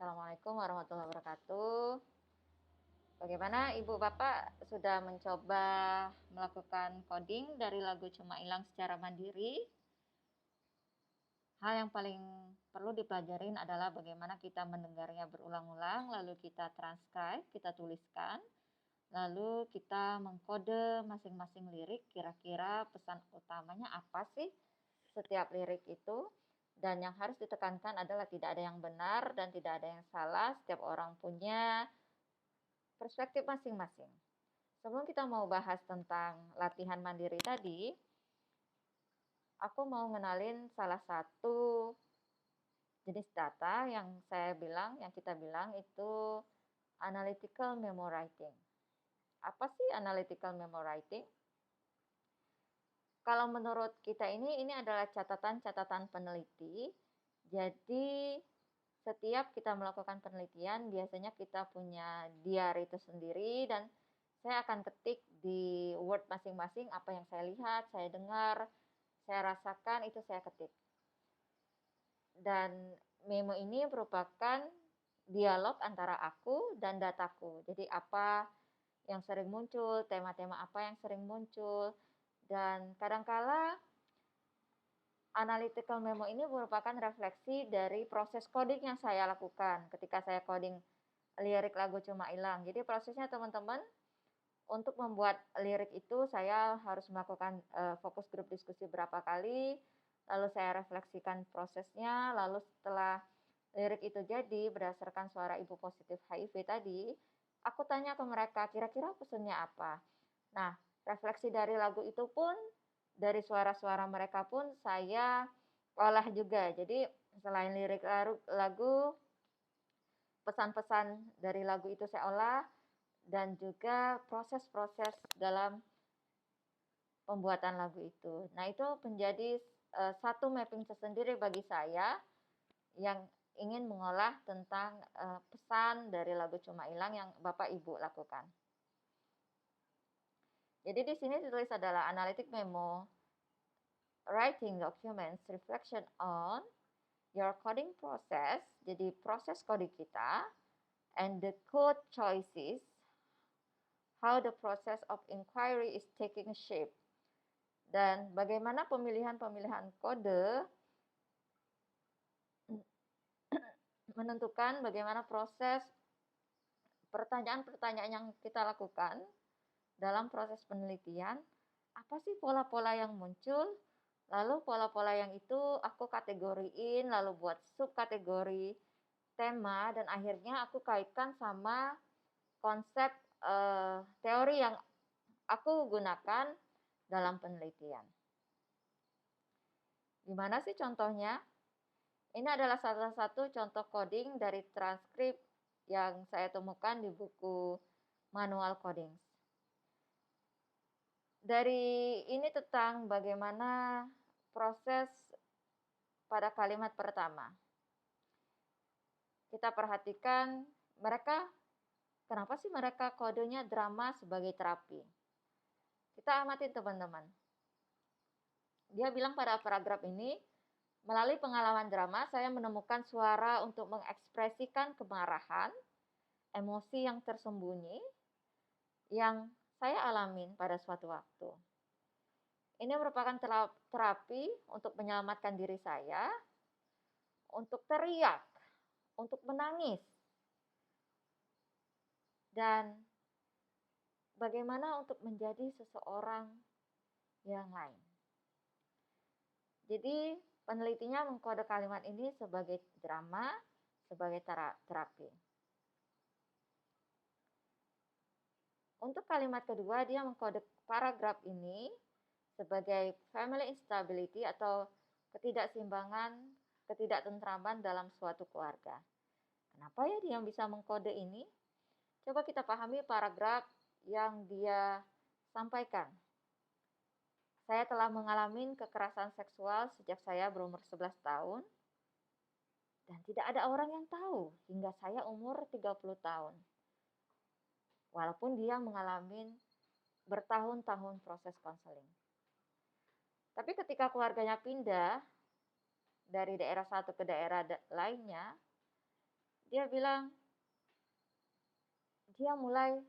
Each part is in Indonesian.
Assalamualaikum warahmatullahi wabarakatuh. Bagaimana Ibu Bapak sudah mencoba melakukan coding dari lagu Cuma Hilang secara mandiri? Hal yang paling perlu dipelajarin adalah bagaimana kita mendengarnya berulang-ulang, lalu kita transcribe, kita tuliskan, lalu kita mengkode masing-masing lirik, kira-kira pesan utamanya apa sih setiap lirik itu. Dan yang harus ditekankan adalah tidak ada yang benar dan tidak ada yang salah, setiap orang punya perspektif masing-masing. Sebelum kita mau bahas tentang latihan mandiri tadi, aku mau ngenalin salah satu jenis data yang kita bilang itu analytical memo writing. Apa sih analytical memo writing? Kalau menurut kita ini adalah catatan-catatan peneliti. Jadi setiap kita melakukan penelitian, biasanya kita punya diary itu sendiri dan saya akan ketik di Word masing-masing apa yang saya lihat, saya dengar, saya rasakan, itu saya ketik. Dan memo ini merupakan dialog antara aku dan dataku. Jadi apa yang sering muncul, tema-tema apa yang sering muncul, dan kadangkala analytical memo ini merupakan refleksi dari proses coding yang saya lakukan ketika saya coding lirik lagu Cuma Hilang. Jadi prosesnya teman-teman, untuk membuat lirik itu saya harus melakukan fokus grup diskusi berapa kali, lalu saya refleksikan prosesnya, lalu setelah lirik itu jadi berdasarkan suara ibu positif HIV tadi, aku tanya ke mereka kira-kira pesannya apa. Nah, refleksi dari lagu itu pun, dari suara-suara mereka pun saya olah juga. Jadi selain lirik lagu, pesan-pesan dari lagu itu saya olah, dan juga proses-proses dalam pembuatan lagu itu. Nah, itu menjadi satu mapping tersendiri bagi saya yang ingin mengolah tentang pesan dari lagu Cuma Hilang yang Bapak Ibu lakukan. Jadi di sini ditulis adalah analytic memo, writing documents, reflection on your coding process, jadi proses coding kita, and the code choices, how the process of inquiry is taking shape. Dan bagaimana pemilihan-pemilihan kode menentukan bagaimana proses pertanyaan-pertanyaan yang kita lakukan dalam proses penelitian, apa sih pola-pola yang muncul, lalu pola-pola yang itu aku kategoriin, lalu buat subkategori tema, dan akhirnya aku kaitkan sama konsep teori yang aku gunakan dalam penelitian. Gimana sih contohnya? Ini adalah salah satu contoh coding dari transkrip yang saya temukan di buku Manual Coding. Dari ini tentang bagaimana proses pada kalimat pertama. Kita perhatikan mereka, kenapa sih mereka kodenya drama sebagai terapi? Kita amatin teman-teman. Dia bilang pada paragraf ini, melalui pengalaman drama, saya menemukan suara untuk mengekspresikan kemarahan, emosi yang tersembunyi, yang saya alamin pada suatu waktu. Ini merupakan terapi untuk menyelamatkan diri saya, untuk teriak, untuk menangis, dan bagaimana untuk menjadi seseorang yang lain. Jadi penelitinya mengkode kalimat ini sebagai drama, sebagai terapi. Untuk kalimat kedua, dia mengkode paragraf ini sebagai family instability atau ketidakseimbangan, ketidaktentraman dalam suatu keluarga. Kenapa ya dia bisa mengkode ini? Coba kita pahami paragraf yang dia sampaikan. Saya telah mengalami kekerasan seksual sejak saya berumur 11 tahun dan tidak ada orang yang tahu hingga saya umur 30 tahun. Walaupun dia mengalami bertahun-tahun proses konseling. Tapi ketika keluarganya pindah dari daerah satu ke daerah lainnya, Dia bilang dia mulai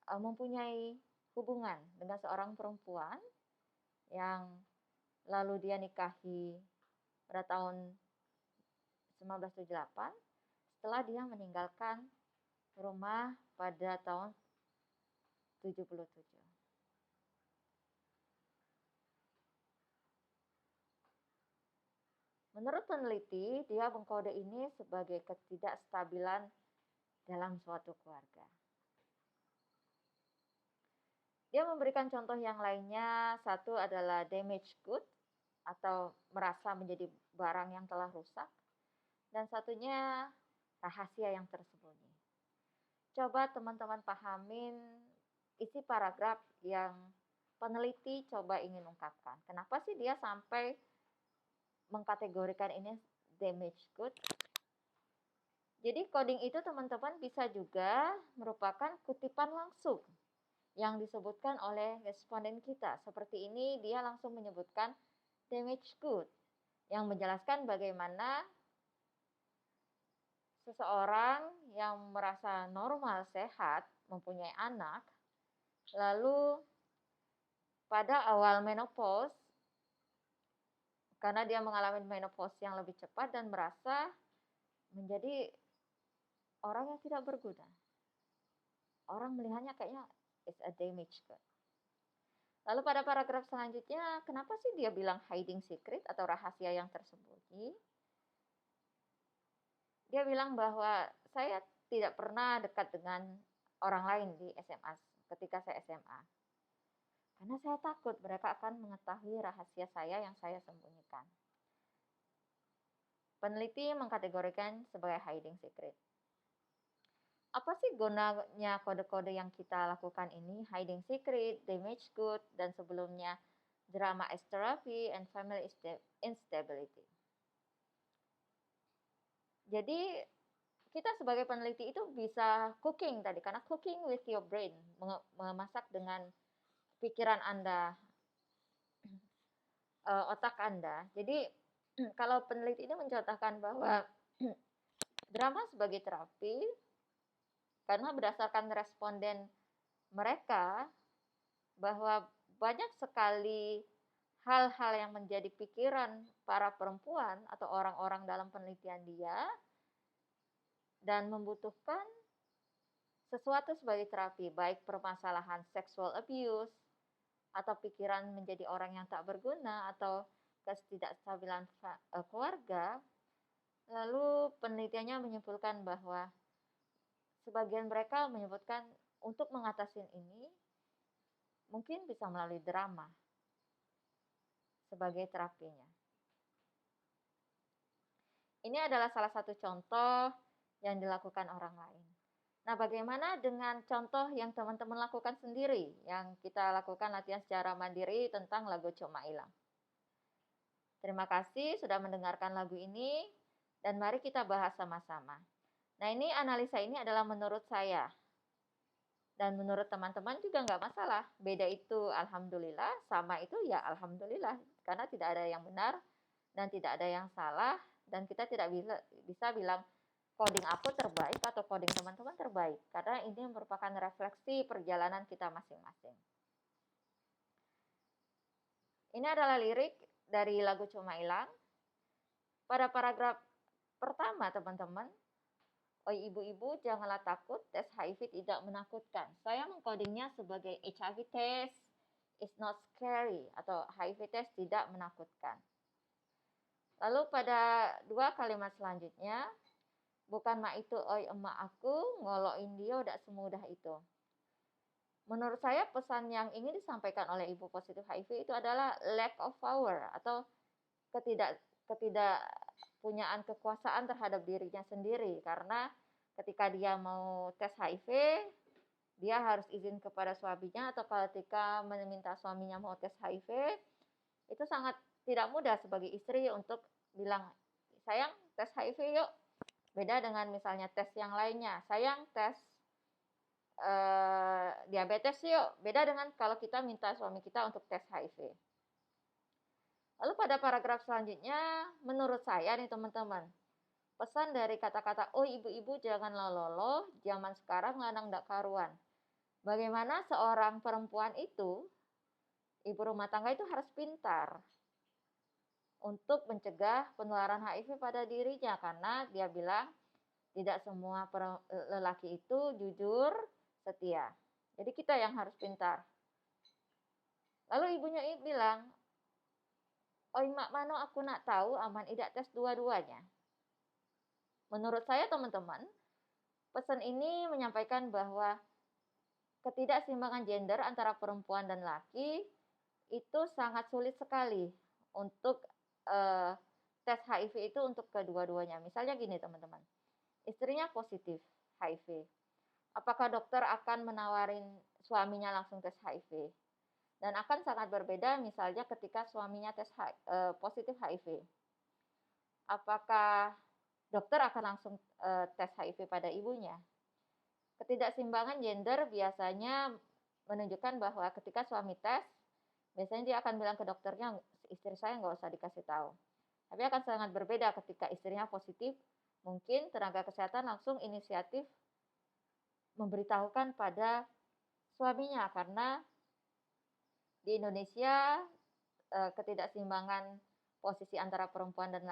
mempunyai hubungan dengan seorang perempuan yang lalu dia nikahi pada tahun 1978 setelah dia meninggalkan rumah pada tahun 77. Menurut peneliti, dia mengkode ini sebagai ketidakstabilan dalam suatu keluarga. Dia memberikan contoh yang lainnya, satu adalah damaged good atau merasa menjadi barang yang telah rusak, dan satunya rahasia yang tersembunyi. Coba teman-teman pahamin isi paragraf yang peneliti coba ingin ungkapkan. Kenapa sih dia sampai mengkategorikan ini damaged good? Jadi coding itu teman-teman bisa juga merupakan kutipan langsung yang disebutkan oleh responden kita. Seperti ini dia langsung menyebutkan damaged good yang menjelaskan bagaimana seseorang yang merasa normal, sehat, mempunyai anak, lalu pada awal menopause, karena dia mengalami menopause yang lebih cepat dan merasa menjadi orang yang tidak berguna. Orang melihatnya kayaknya it's a damage good. Lalu pada paragraf selanjutnya, kenapa sih dia bilang hiding secret atau rahasia yang tersembunyi? Dia bilang bahwa saya tidak pernah dekat dengan orang lain di SMA ketika saya SMA. Karena saya takut mereka akan mengetahui rahasia saya yang saya sembunyikan. Peneliti mengkategorikan sebagai hiding secret. Apa sih gunanya kode-kode yang kita lakukan ini? Hiding secret, damage good, dan sebelumnya drama as therapy and family instability. Jadi kita sebagai peneliti itu bisa cooking tadi, karena cooking with your brain, memasak dengan pikiran Anda, otak Anda. Jadi kalau peneliti ini mencontohkan bahwa drama sebagai terapi, karena berdasarkan responden mereka bahwa banyak sekali hal-hal yang menjadi pikiran para perempuan atau orang-orang dalam penelitian dia dan membutuhkan sesuatu sebagai terapi, baik permasalahan sexual abuse atau pikiran menjadi orang yang tak berguna atau ketidakstabilan keluarga. Lalu penelitiannya menyimpulkan bahwa sebagian mereka menyebutkan untuk mengatasi ini mungkin bisa melalui drama sebagai terapinya. Ini adalah salah satu contoh yang dilakukan orang lain. Nah, bagaimana dengan contoh yang teman-teman lakukan sendiri, yang kita lakukan latihan secara mandiri tentang lagu Cuma Ilang? Terima kasih sudah mendengarkan lagu ini, dan mari kita bahas sama-sama. Nah, ini analisa ini adalah menurut saya. Dan menurut teman-teman juga nggak masalah. Beda itu alhamdulillah, sama itu ya alhamdulillah. Karena tidak ada yang benar dan tidak ada yang salah. Dan kita tidak bisa bilang coding aku terbaik atau coding teman-teman terbaik. Karena ini merupakan refleksi perjalanan kita masing-masing. Ini adalah lirik dari lagu Cuma Ilang. Pada paragraf pertama teman-teman, oh ibu-ibu janganlah takut, tes HIV tidak menakutkan. Saya mengkodingnya sebagai HIV test is not scary atau HIV test tidak menakutkan. Lalu pada dua kalimat selanjutnya, bukan mak itu oi emak aku, ngoloin dia udah semudah itu. Menurut saya pesan yang ingin disampaikan oleh ibu positif HIV itu adalah lack of power atau ketidakpunyaan kekuasaan terhadap dirinya sendiri, karena ketika dia mau tes HIV dia harus izin kepada suaminya, atau ketika meminta suaminya mau tes HIV itu sangat tidak mudah sebagai istri untuk bilang sayang tes HIV yuk. Beda dengan misalnya tes yang lainnya, sayang tes diabetes yuk. Beda dengan kalau kita minta suami kita untuk tes HIV. Lalu pada paragraf selanjutnya, menurut saya nih teman-teman, Pesan dari kata-kata, "Oh ibu-ibu jangan lolo, zaman sekarang lanang ndak karuan." Bagaimana seorang perempuan itu, ibu rumah tangga itu harus pintar untuk mencegah penularan HIV pada dirinya, karena dia bilang tidak semua lelaki itu jujur, setia. Jadi kita yang harus pintar. Lalu ibunya bilang, "Oi mak mano aku nak tahu aman tidak tes dua-duanya." Menurut saya teman-teman, pesan ini menyampaikan bahwa ketidakseimbangan gender antara perempuan dan laki itu sangat sulit sekali untuk tes HIV itu untuk kedua-duanya. Misalnya gini teman-teman, istrinya positif HIV. Apakah dokter akan menawarin suaminya langsung tes HIV? Dan akan sangat berbeda misalnya ketika suaminya positif HIV. Apakah dokter akan langsung tes HIV pada ibunya? Ketidakseimbangan gender biasanya menunjukkan bahwa ketika suami tes, biasanya dia akan bilang ke dokternya, istri saya nggak usah dikasih tahu. Tapi akan sangat berbeda ketika istrinya positif, mungkin tenaga kesehatan langsung inisiatif memberitahukan pada suaminya, karena di Indonesia ketidakseimbangan posisi antara perempuan dan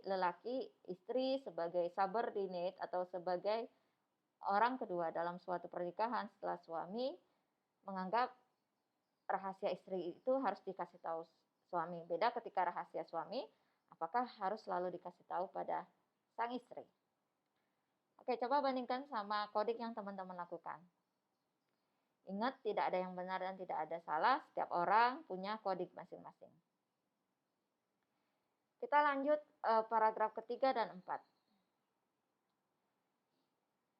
lelaki, istri sebagai subordinate atau sebagai orang kedua dalam suatu pernikahan setelah suami, menganggap rahasia istri itu harus dikasih tahu suami. Beda ketika rahasia suami, apakah harus selalu dikasih tahu pada sang istri. Oke, coba bandingkan sama coding yang teman-teman lakukan. Ingat, tidak ada yang benar dan tidak ada salah. Setiap orang punya kodik masing-masing. Kita lanjut paragraf ketiga dan 4.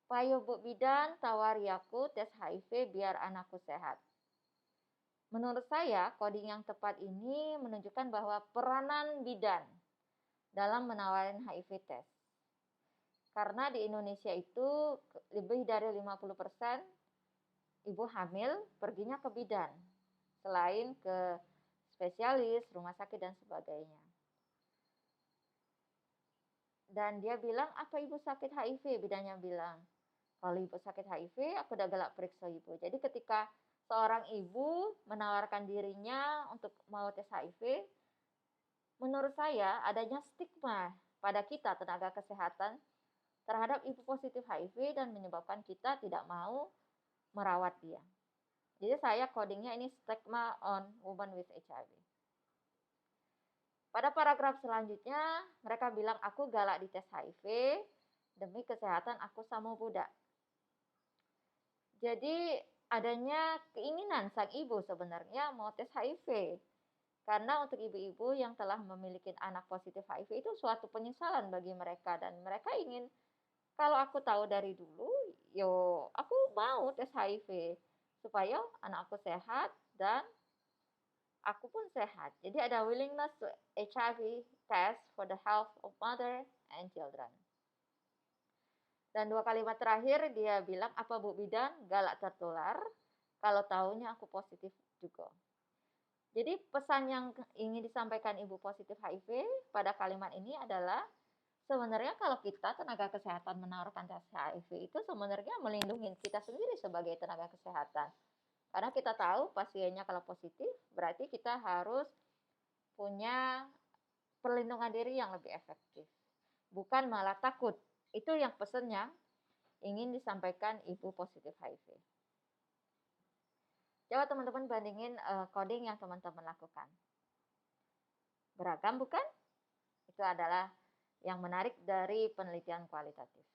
Payo Bu Bidan tawari aku tes HIV biar anakku sehat. Menurut saya, coding yang tepat ini menunjukkan bahwa peranan bidan dalam menawarkan HIV test. Karena di Indonesia itu lebih dari 50% ibu hamil perginya ke bidan, selain ke spesialis, rumah sakit, dan sebagainya. Dan dia bilang, apa ibu sakit HIV? Bidannya bilang, kalau ibu sakit HIV, aku udah galak periksa ibu. Jadi ketika seorang ibu menawarkan dirinya untuk mau tes HIV, menurut saya adanya stigma pada kita tenaga kesehatan terhadap ibu positif HIV dan menyebabkan kita tidak mau merawat dia. Jadi saya codingnya ini stigma on woman with HIV. Pada paragraf selanjutnya, mereka bilang aku galak dites HIV demi kesehatan aku sama budak. Jadi adanya keinginan sang ibu sebenarnya mau tes HIV. Karena untuk ibu-ibu yang telah memiliki anak positif HIV itu suatu penyesalan bagi mereka. Dan mereka ingin, kalau aku tahu dari dulu, aku mau tes HIV. Supaya anak aku sehat dan aku pun sehat. Jadi ada willingness to HIV test for the health of mother and children. Dan 2 kalimat terakhir dia bilang, apa Bu Bidan galak tertular kalau tahunya aku positif juga. Jadi pesan yang ingin disampaikan ibu positif HIV pada kalimat ini adalah sebenarnya kalau kita tenaga kesehatan menawarkan tes HIV itu sebenarnya melindungi kita sendiri sebagai tenaga kesehatan. Karena kita tahu pasiennya kalau positif berarti kita harus punya perlindungan diri yang lebih efektif. Bukan malah takut. Itu yang pesannya ingin disampaikan ibu positif HIV. Coba teman-teman bandingin coding yang teman-teman lakukan. Beragam bukan? Itu adalah yang menarik dari penelitian kualitatif.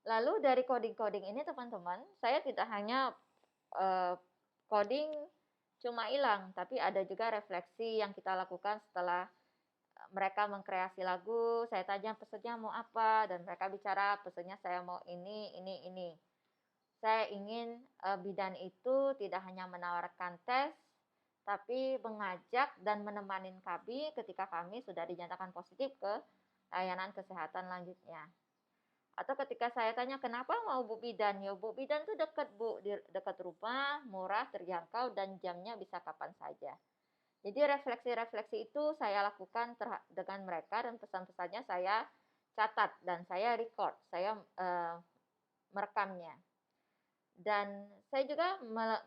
Lalu dari coding-coding ini teman-teman, saya tidak hanya coding cuma hilang, tapi ada juga refleksi yang kita lakukan setelah mereka mengkreasi lagu. Saya tanya pesannya mau apa, dan mereka bicara pesannya saya mau ini. Saya ingin bidan itu tidak hanya menawarkan tes, tapi mengajak dan menemani kami ketika kami sudah dinyatakan positif ke layanan kesehatan lanjutnya. Atau ketika saya tanya kenapa mau Bu Bidan, ya Bu Bidan itu dekat Bu, dekat rumah, murah, terjangkau, dan jamnya bisa kapan saja. Jadi refleksi-refleksi itu saya lakukan dengan mereka dan pesan-pesannya saya catat dan saya record, saya merekamnya. Dan saya juga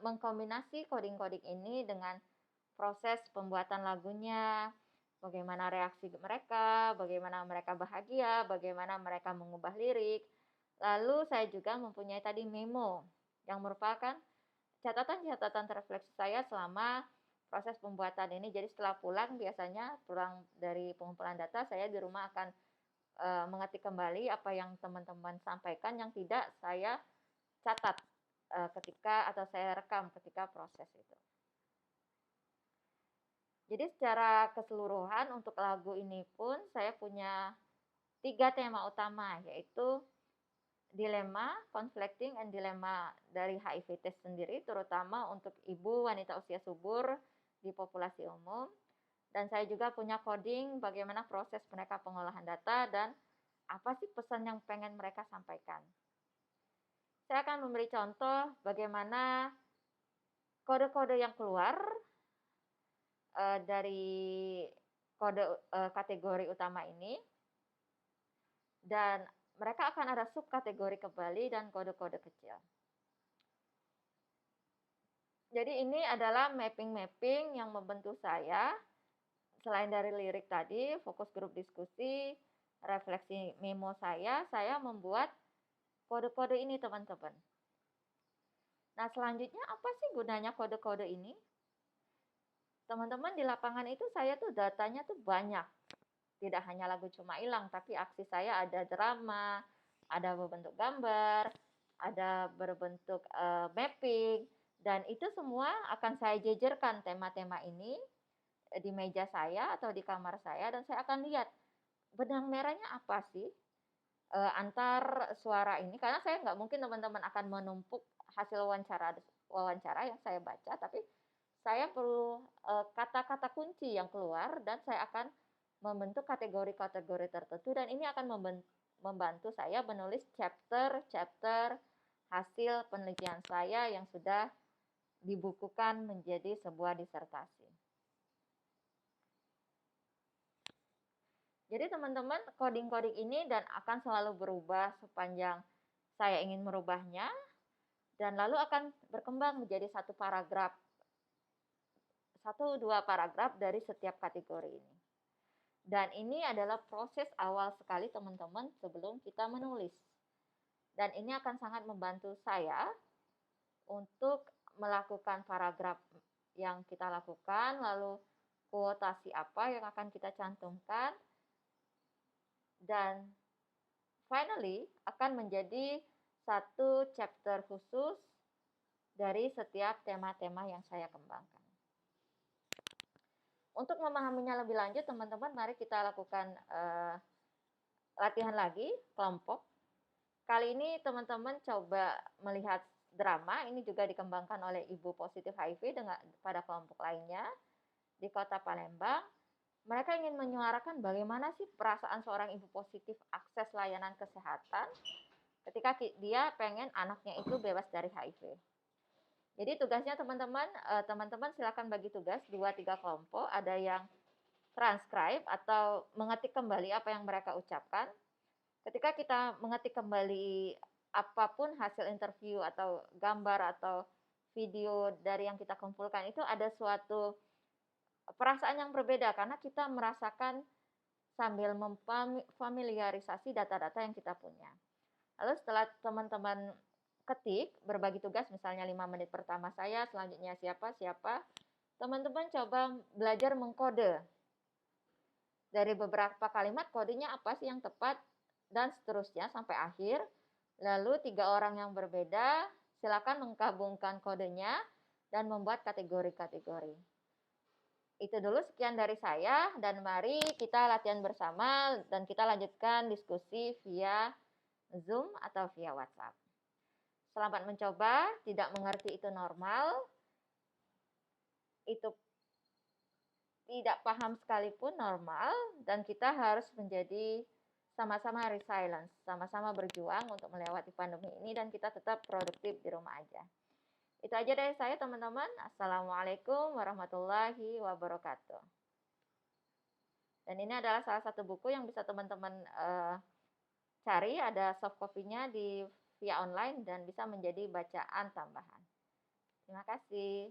mengkombinasi coding-coding ini dengan proses pembuatan lagunya, bagaimana reaksi mereka, bagaimana mereka bahagia, bagaimana mereka mengubah lirik. Lalu saya juga mempunyai tadi memo yang merupakan catatan-catatan refleksi saya selama proses pembuatan ini. Jadi setelah biasanya pulang dari pengumpulan data, saya di rumah akan mengetik kembali apa yang teman-teman sampaikan, yang tidak saya catat atau saya rekam ketika proses itu. Jadi secara keseluruhan untuk lagu ini pun saya punya 3 tema utama, yaitu dilema, conflicting and dilema dari HIV test sendiri, terutama untuk ibu wanita usia subur di populasi umum. Dan saya juga punya coding bagaimana proses mereka pengolahan data dan apa sih pesan yang pengen mereka sampaikan. Saya akan memberi contoh bagaimana kode-kode yang keluar dari kode kategori utama ini, dan mereka akan ada subkategori kembali dan kode-kode kecil. Jadi ini adalah mapping-mapping yang membentuk saya. Selain dari lirik tadi, fokus grup diskusi, refleksi memo saya membuat kode-kode ini, teman-teman. Nah, selanjutnya apa sih gunanya kode-kode ini? Teman-teman, di lapangan itu saya tuh datanya tuh banyak. Tidak hanya lagu Cuma Hilang, tapi aksi saya ada drama, ada berbentuk gambar, ada berbentuk mapping, dan itu semua akan saya jejerkan tema-tema ini di meja saya atau di kamar saya, dan saya akan lihat benang merahnya apa sih antar suara ini, karena saya nggak mungkin teman-teman akan menumpuk hasil wawancara yang saya baca, tapi saya perlu kata-kata kunci yang keluar dan saya akan membentuk kategori-kategori tertentu, dan ini akan membantu saya menulis chapter hasil penelitian saya yang sudah dibukukan menjadi sebuah disertasi. Jadi teman-teman, coding-coding ini dan akan selalu berubah sepanjang saya ingin merubahnya, dan lalu akan berkembang menjadi 1-2 paragraf dari setiap kategori ini. Dan ini adalah proses awal sekali teman-teman sebelum kita menulis. Dan ini akan sangat membantu saya untuk melakukan paragraf yang kita lakukan, lalu kuotasi apa yang akan kita cantumkan, dan finally akan menjadi 1 chapter khusus dari setiap tema-tema yang saya kembangkan. Untuk memahaminya lebih lanjut, teman-teman, mari kita lakukan latihan lagi kelompok. Kali ini teman-teman coba melihat drama, ini juga dikembangkan oleh Ibu Positif HIV pada kelompok lainnya di Kota Palembang. Mereka ingin menyuarakan bagaimana sih perasaan seorang ibu positif akses layanan kesehatan ketika dia pengen anaknya itu bebas dari HIV. Jadi tugasnya teman-teman silakan bagi tugas 2-3 kelompok, ada yang transcribe atau mengetik kembali apa yang mereka ucapkan. Ketika kita mengetik kembali apapun hasil interview atau gambar atau video dari yang kita kumpulkan, itu ada suatu perasaan yang berbeda karena kita merasakan sambil memfamiliarisasi data-data yang kita punya. Lalu setelah teman-teman ketik, berbagi tugas, misalnya 5 menit pertama saya, selanjutnya siapa, teman-teman coba belajar mengkode. Dari beberapa kalimat, kodenya apa sih yang tepat, dan seterusnya sampai akhir. Lalu 3 orang yang berbeda, silakan menggabungkan kodenya dan membuat kategori-kategori. Itu dulu sekian dari saya, dan mari kita latihan bersama dan kita lanjutkan diskusi via Zoom atau via WhatsApp. Selamat mencoba, tidak mengerti itu normal, itu tidak paham sekalipun normal, dan kita harus menjadi sama-sama resilience, sama-sama berjuang untuk melewati pandemi ini dan kita tetap produktif di rumah aja. Itu aja dari saya teman-teman. Assalamualaikum warahmatullahi wabarakatuh. Dan ini adalah salah satu buku yang bisa teman-teman cari, ada soft copy-nya via online dan bisa menjadi bacaan tambahan. Terima kasih.